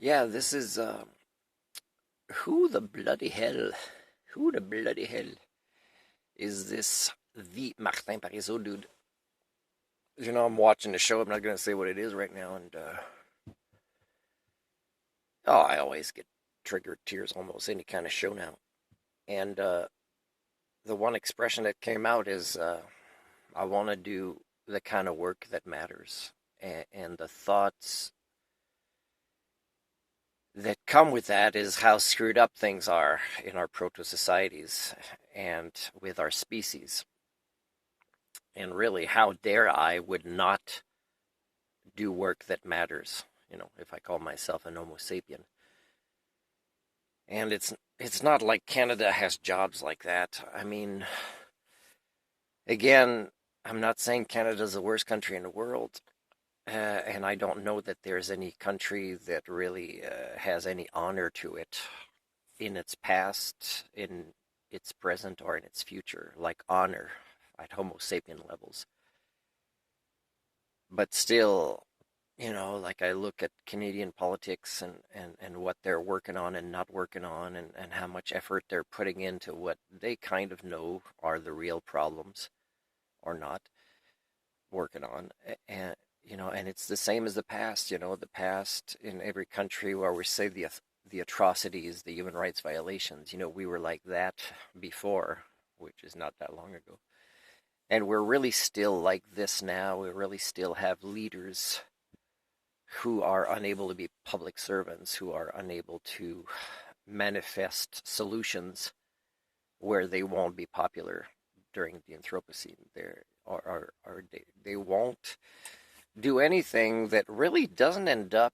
Yeah, this is who the bloody hell? Who the bloody hell is this? The Martin Pariseau dude. I'm watching the show. I'm not gonna say what it is right now, and oh, I always get triggered tears almost any kind of show now. And the one expression that came out is, I want to do the kind of work that matters, and the thoughts that come with that is how screwed up things are in our proto societies and with our species. And really, how dare I would not do work that matters, if I call myself an Homo sapien. And it's not like Canada has jobs like that. I mean, again, I'm not saying Canada's the worst country in the world. And I don't know that there's any country that really has any honor to it in its past, in its present, or in its future, like honor at Homo sapien levels. But still, like I look at Canadian politics and what they're working on and not working on, and how much effort they're putting into what they kind of know are the real problems or not working on. And it's the same as the past, the past in every country where we say the atrocities, the human rights violations, we were like that before, which is not that long ago. And we're really still like this now. We really still have leaders who are unable to be public servants, who are unable to manifest solutions where they won't be popular during the Anthropocene. They won't do anything that really doesn't end up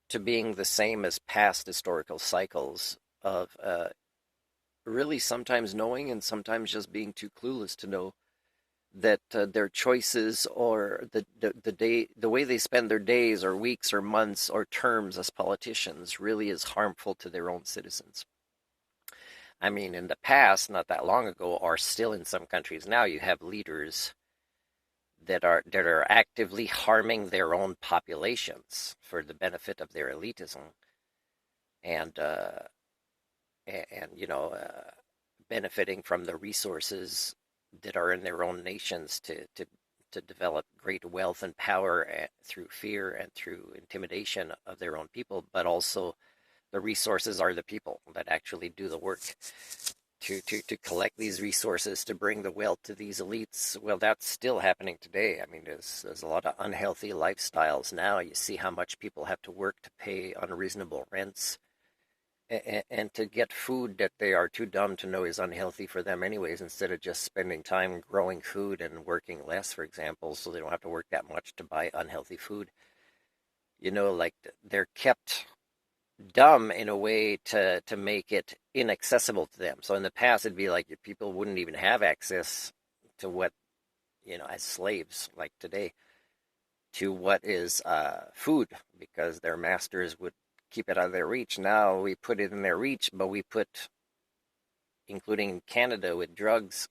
to being the same as past historical cycles of really sometimes knowing and sometimes just being too clueless to know that their choices or the way they spend their days or weeks or months or terms as politicians really is harmful to their own citizens. I mean, in the past, not that long ago, or still in some countries now, you have leaders that are actively harming their own populations for the benefit of their elitism, and benefiting from the resources that are in their own nations to develop great wealth and power through fear and through intimidation of their own people, but also the resources are the people that actually do the work to collect these resources to bring the wealth to these elites. Well, that's still happening today. I mean, there's a lot of unhealthy lifestyles now. You see how much people have to work to pay unreasonable rents and to get food that they are too dumb to know is unhealthy for them anyways, instead of just spending time growing food and working less, for example, so they don't have to work that much to buy unhealthy food. Like they're kept dumb in a way to make it inaccessible to them. So in the past, it'd be like people wouldn't even have access to what, as slaves, like today, to what is food, because their masters would keep it out of their reach. Now we put it in their reach, but we put, including in Canada with drugs,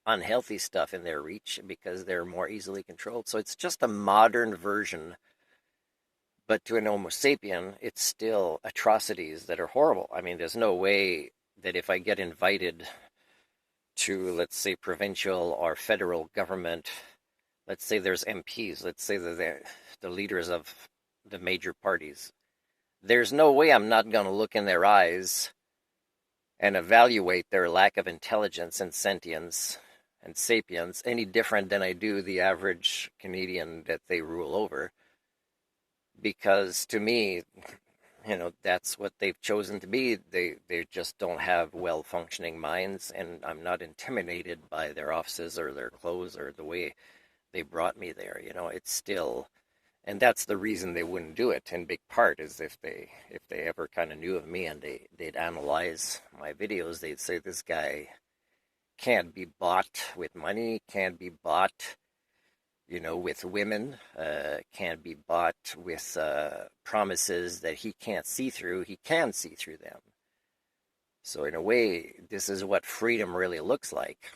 unhealthy stuff in their reach because they're more easily controlled. So it's just a modern version, but to an Homo sapien, it's still atrocities that are horrible. I mean, there's no way that if I get invited to, let's say, provincial or federal government, let's say there's MPs, let's say that they're the leaders of the major parties, there's no way I'm not going to look in their eyes and evaluate their lack of intelligence and sentience and sapience any different than I do the average Canadian that they rule over. Because to me, that's what they've chosen to be. They just don't have well-functioning minds, and I'm not intimidated by their offices or their clothes or the way they brought me there. It's still, and that's the reason they wouldn't do it in big part, is if they ever kind of knew of me and they'd analyze my videos, they'd say this guy can't be bought with money, can't be bought with women, can't be bought with promises that he can't see through. He can see through them. So in a way, this is what freedom really looks like.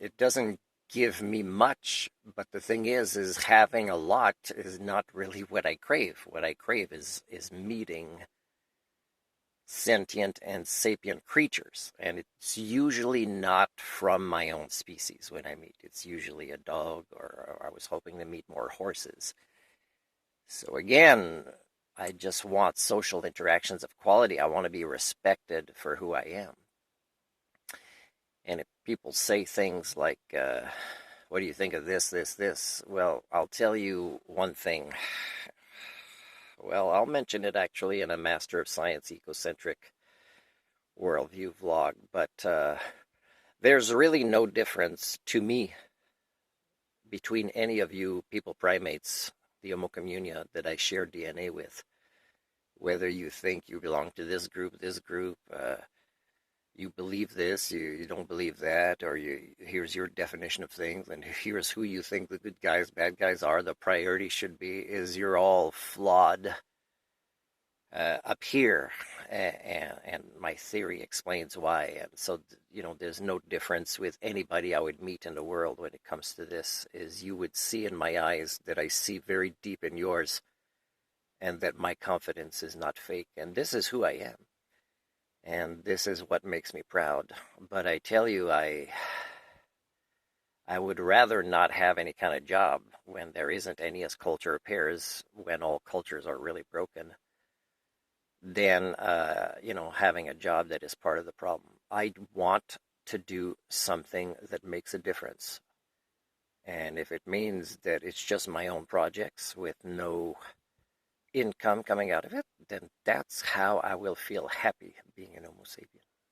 It doesn't give me much, but the thing is having a lot is not really what I crave. What I crave is meeting sentient and sapient creatures, and it's usually not from my own species when I meet. It's usually a dog, or I was hoping to meet more horses. So again, I just want social interactions of quality. I want to be respected for who I am. And if people say things like, what do you think of this? Well, I'll tell you one thing. Well, I'll mention it actually in a Master of Science Ecocentric Worldview vlog, but there's really no difference to me between any of you people primates, the Homo communia that I share DNA with. Whether you think you belong to this group, you believe this, you don't believe that, or here's your definition of things, and here's who you think the good guys, bad guys are. The priority should be is you're all flawed up here, and my theory explains why. And so, there's no difference with anybody I would meet in the world when it comes to this. Is you would see in my eyes that I see very deep in yours, and that my confidence is not fake, and this is who I am. And this is what makes me proud. But I tell you, I would rather not have any kind of job when there isn't any, as culture appears, when all cultures are really broken, than, having a job that is part of the problem. I want to do something that makes a difference. And if it means that it's just my own projects with no income coming out of it, then that's how I will feel happy being an Homo sapien.